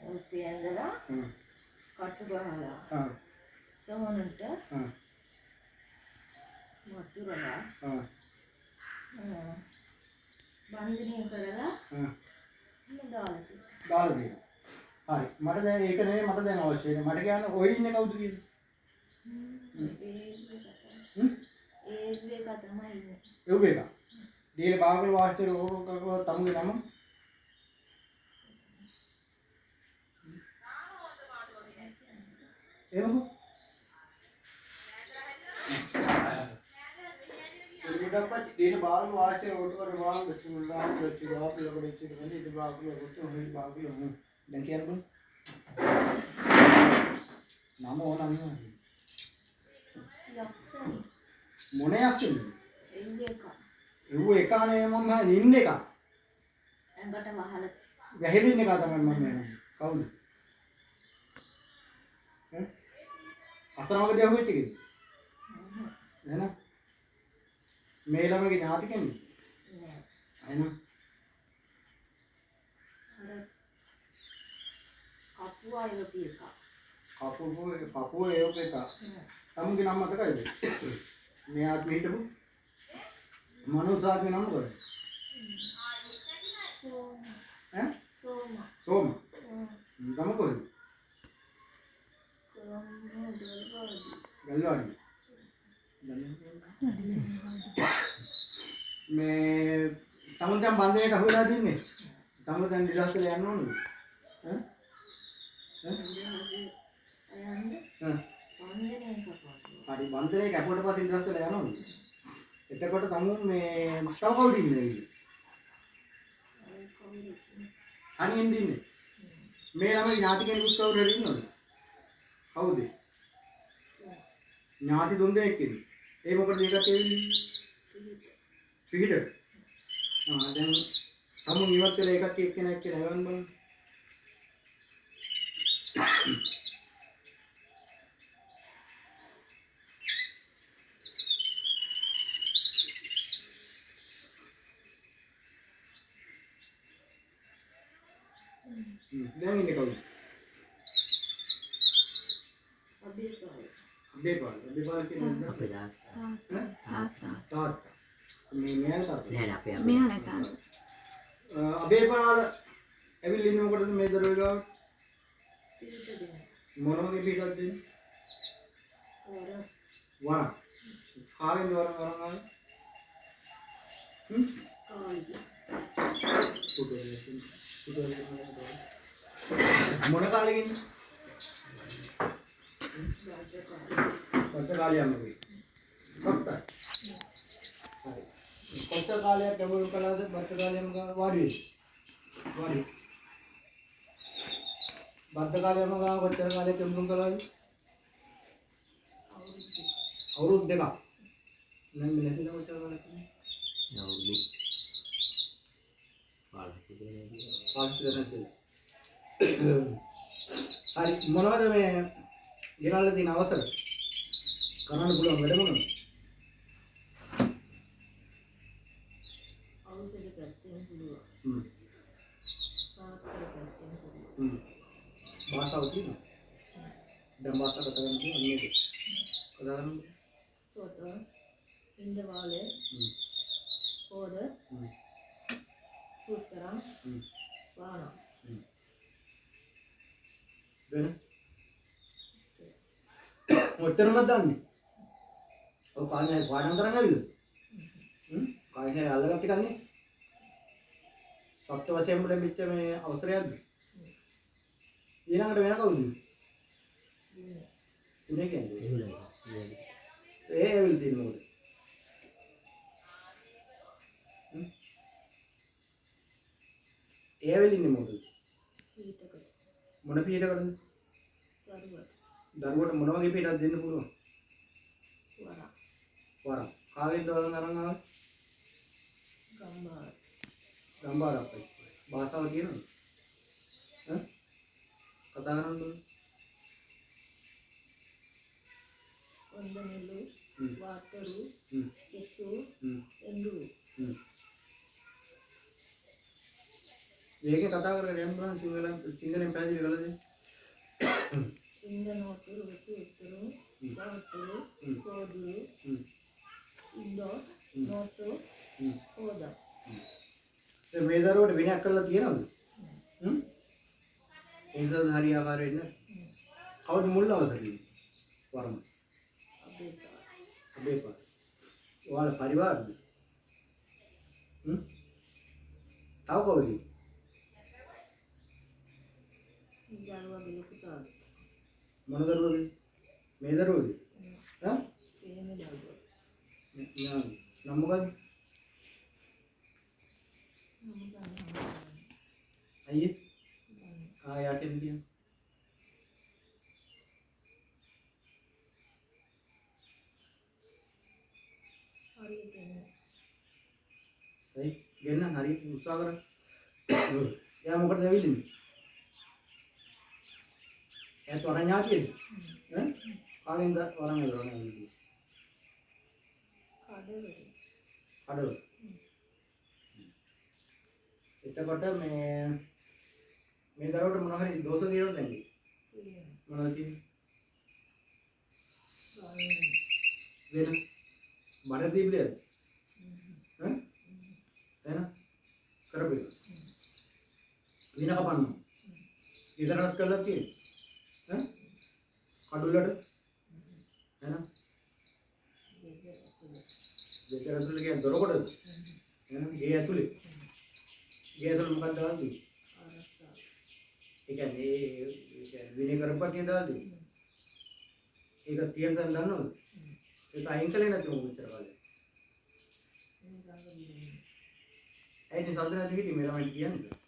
උපයන්දලා කටු ගහලා සෝනන්ට වතුරලා බන්ධනය කරලා දාලා තියෙනවා. හරි. මට දැන් ඒක නෙමෙයි මට දැන් අවශ්‍ය වෙන්නේ. මට කියන්න ඔය ඉන්නේ කවුද කියලා. ඒ එක තමයි ඉන්නේ. ඒ එක. දීල බාගල වාස්තර ඕක තමුගේ නම. එමු. ඉන්නකපත් දීල බාගල වාස්තර ඕක වාගල සුල්ලා සුල්ලා පිළවෙලට ඉතින් ඉතින් බාගල ඔතන හොයි බාගල දැන් කියන්න නම ඕනම නේ. මොනේ යක්ෂද? එව්ව එක අනේ මම නින්න එක. ඇඟට වහල. වැහෙලින්න එක තමයි මම කියන්නේ. කවුද? අතරමඟදී අහුවෙච්ච එකද? එහෙනම් මේ ළමගේ ඥාති කෙනෙක්? නෑ. එහෙනම් කපුවා එවපු එක. කපුවා එවපු එක. තමුගේ නම මතකයිද? මෙයාත් හිටපු මනෝසාගේ නම කොහෙද? සෝම. ගම කොහෙද? ගල්වාඩි. මේ තමුන් දැන් බන්දේට අහුවෙලා තින්නේ. තමුන් දැන් නිදහසට යන්න ඕනද? හරි බන්දේ කැපුවට පස්සේ නිදහසට යනවද? එතකොට තමුන් මේ තව කවුද ඉන්නේ? අනින් දින්නේ. මේ ළමයි ඥාති කෙනෙකුත් කවුරු හරි ඉන්නවද? කවුද? ඥාති තුන් දෙනෙක් ඉන්නේ. ඒ මොකටද ඒකට එන්නේ? පිහිට. දැන් තමුන් ඉවත් වෙලා එකක් එක්කෙනෙක් කියලා හවන්න බලන්න. දැන් ඉන්නේ කවුද? අබේපාල කියන්නේ අපේ තාත්තා. මේ මෙයා තාත්තා. නෑ අපේ මෙයා තාත්තා. අබේපාල ඇවිල්ලා ඉන්නේ මොකටද මේ දරුවෝ ගාව? පිටට දෙන්න. මොනවගේ පිටට දෙන්නේ? වරන්. කාගෙන්ද වරන් ආවේ? මොන කාලෙකින්ද? බද්ද කාලයක්මයි. සත්ත. හරි. කොච්චර කාලයක් ගැඹුරු කළාද බද්ද කාලයම වාඩි වෙයි. බද්ද කාලයම ගාව කොච්චර කාලයක් ගැඹුරු කළාද? අවුරුදු දෙකක්. නම් නැතිද කොච්චර කාලයක්? අවුරුදු 5 හරි මොනවද මේ ගෙනල්ලා තියෙන අවසර? කරන්න පුළුවන් වැඩ මොනවද? අවසර පැත්තෙන් පුළුවන්. සාත්‍තර පැත්තෙන් පුළුවන්. භාෂාව තියෙනවා. දැන් භාෂාව කතා කරන්න තියෙන්නේ නේද? කතා කරන්න. සෝත ඉන්දවාලේ. පොද. සූත්‍රම්. වාණ. වෙන ඔච්චරම දන්නේ. ඔය කාන්නේ පාඩම් කරන්න ඇවිල්ලා. කාන්නේ අල්ලගත්ත කන්නේ. සත්‍ය වශයෙන්ම ලැබිච්ච මේ අවසරයක්ද? ඊළඟට වෙන කවුද? ඉන්නේ කියන්නේ. ඒ ඇවිල්ලා තියෙන්නේ මොකද? ඒ ඇවිල්ලා ඉන්නේ මොකද? පීඨකට. මොන පීඨකටද? දරුවට මොන වගේ පිටක් දෙන්න පුළුවන්? වරක්. කාගෙන්ද වරන් අරන් ආවේ? ගම්බාර අප්පයි. භාෂාව කියනවද? කතා කරන්න ඔන්දනෙලු වාතරු කෙතු එඳුරු ඒකේ කතා කරගෙන යන්න බලන්න සිංහලෙන් පැහැදිලි කරලා දෙන්න. ඉන්දනෝතුරු විචිතුරු ගාතුරු කෝදුරු ඉන්දෝ නෝතු හොදා. මේ දරුවට විනයක් කරලා තියෙනවද? ඒකද හරි ආකාරයෙන් නේද? කවුද මුල් අවසරේ? වරම. අබේපා. ඔයාලා පරිවාරද? තව කවුද? දරුවා බිලකුතාව. මොන දරුවද? මේ දරුවද? හා? එහෙම දරුවා. නම් මොකද්ද? අයියේ යටෙන් දියන් හරියට ඒ ගෙන්න හරි උත්සාහ කරන්න. එයා මොකටද ඇවිල්ලා? එයා තොරන් ඥාතියද? ඈ? කාගෙන්ද වරන් ඇවිල්ලා? කඩවල. එතකොට මේ දරුවට මොන හරි දෝෂ තියෙනවද නැද්ද? මොනවද තියෙන්නේ? වෙන බඩ දීපලද? ඈ? එන කරපේ. වින කපන්න. ඉදරස් කළා තියෙන්නේ. ඈ? කඩුල්ලට එන දෙතර ඇතුලේ කියන දොර කොටද? එන ගේ ඇතුලේ. ගේ ඇතුලේ මොකක්ද දාන්නේ? ඒ කියන්නේ විනය කරපටිය දාන්නේ. ඒක තියෙන තැන දන්නවද? ඒක අයින් කළේ නැති මොකද විතර කාලේ. ඇයි ඉතින් සද්ද නැති හිටියේ මේ ළමයිට කියන්නේ?